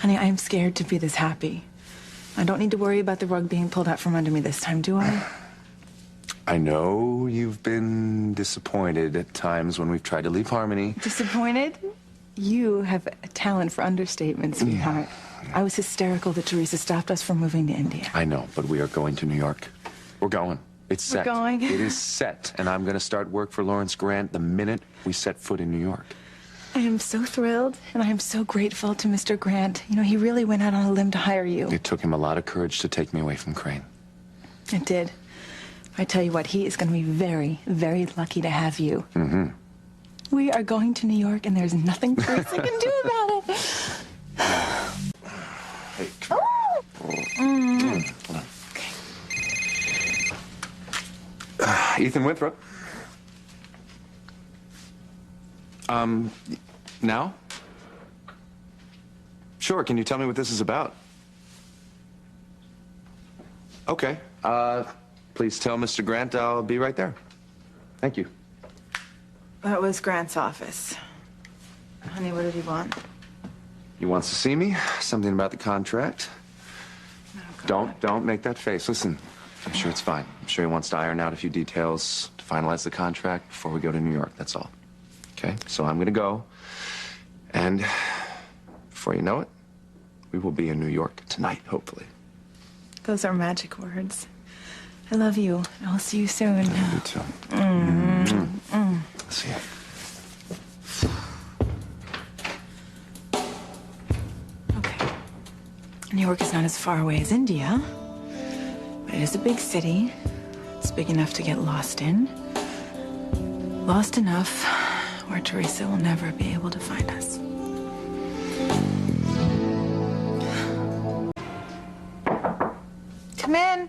Honey, I am scared to be this happy. I don't need to worry about the rug being pulled out from under me this time, do I? I know you've been disappointed at times when we've tried to leave Harmony. Disappointed? You have a talent for understatement, sweetheart. I was hysterical that Teresa stopped us from moving to India. I know, but we are going to New York. We're going. It's set. We're going? It is set, and I'm going to start work for Lawrence Grant the minute we set foot in New York. I am so thrilled, and I am so grateful to Mr. Grant. You know, he really went out on a limb to hire you. It took him a lot of courage to take me away from Crane. It did. I tell you what, he is going to be very, very lucky to have you. Mm-hmm. We are going to New York, and there's nothing Teresa can do about it. Hey, come on. Hold on. Ethan Winthrop. Now? Sure, can you tell me what this is about? Okay, please tell Mr. Grant I'll be right there. Thank you. That was Grant's office. Honey, what did he want? He wants to see me. Something about the contract. Oh, Don't make that face. Listen, I'm sure it's fine. I'm sure he wants to iron out a few details to finalize the contract before we go to New York, that's all. Okay, so I'm gonna go. And before you know it, we will be in New York tonight, hopefully. Those are magic words. I love you. I'll see you soon. You too. See ya. Okay. New York is not as far away as India, but it is a big city. It's big enough to get lost in. Lost enough where Teresa will never be able to find us. Come in.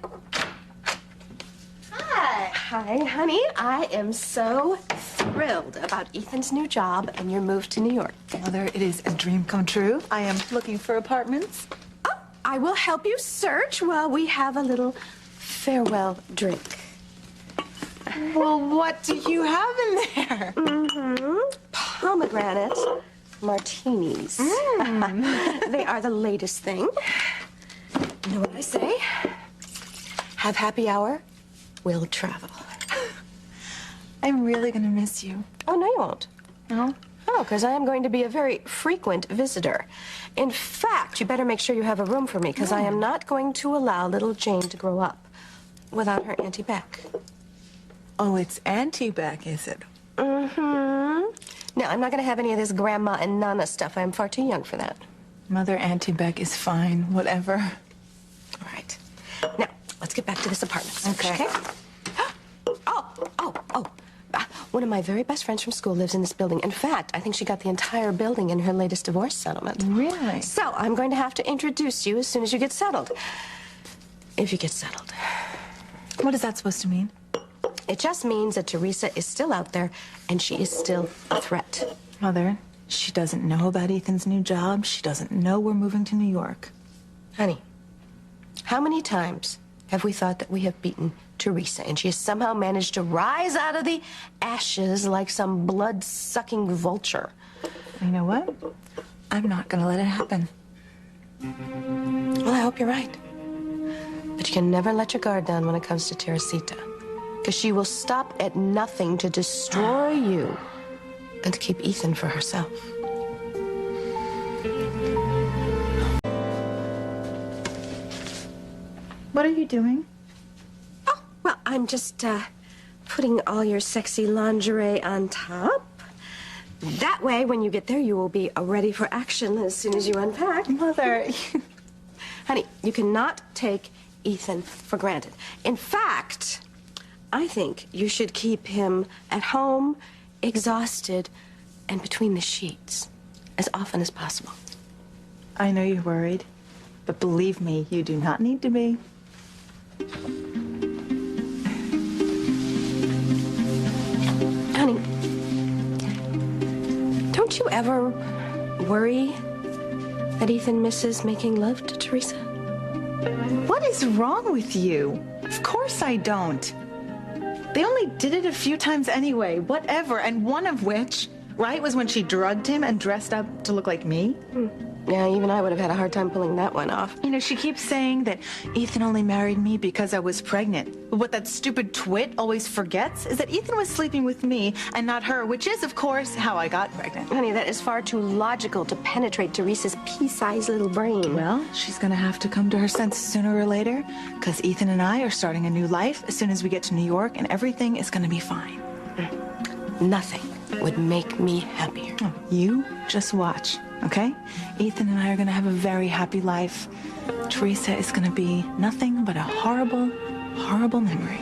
Hi, honey. I am so thrilled about Ethan's new job and your move to New York. Mother, it is a dream come true. I am looking for apartments. Oh, I will help you search while we have a little farewell drink. Well, what do you have in there? Pomegranate martinis. They are the latest thing. You know what I say? Have happy hour, we'll travel. I'm really gonna miss you. Oh, no, you won't. No? Oh, because I am going to be a very frequent visitor. In fact, you better make sure you have a room for me, because I am not going to allow little Jane to grow up without her Auntie Beck. Oh, it's Auntie Beck, is it? No, I'm not going to have any of this grandma and nana stuff. I am far too young for that. Mother, Auntie Beck is fine. Whatever. All right. Now, let's get back to this apartment. Okay. One of my very best friends from school lives in this building. In fact, I think she got the entire building in her latest divorce settlement. Really? So, I'm going to have to introduce you as soon as you get settled. If you get settled. What is that supposed to mean? It just means that Teresa is still out there, and she is still a threat. Mother, she doesn't know about Ethan's new job. She doesn't know we're moving to New York. Honey, how many times have we thought that we have beaten Teresa, and she has somehow managed to rise out of the ashes like some blood-sucking vulture? You know what? I'm not gonna let it happen. Well, I hope you're right. But you can never let your guard down when it comes to Teresita, because she will stop at nothing to destroy you and to keep Ethan for herself. What are you doing? Oh, well, I'm just putting all your sexy lingerie on top. That way, when you get there, you will be ready for action as soon as you unpack. Mother. Honey, you cannot take Ethan for granted. In fact, I think you should keep him at home, exhausted, and between the sheets as often as possible. I know you're worried, but believe me, you do not need to be. Honey, don't you ever worry that Ethan misses making love to Teresa? What is wrong with you? Of course I don't. They only did it a few times anyway, whatever, and one of which, right, was when she drugged him and dressed up to look like me. Yeah, even I would have had a hard time pulling that one off. You know, she keeps saying that Ethan only married me because I was pregnant. But what that stupid twit always forgets is that Ethan was sleeping with me and not her, which is, of course, how I got pregnant. Honey, that is far too logical to penetrate Teresa's pea-sized little brain. Well, she's gonna have to come to her senses sooner or later, because Ethan and I are starting a new life as soon as we get to New York, and everything is gonna be fine. Nothing would make me happier. Oh, you just watch, okay? Ethan and I are gonna have a very happy life. Teresa is gonna be nothing but a horrible, horrible memory.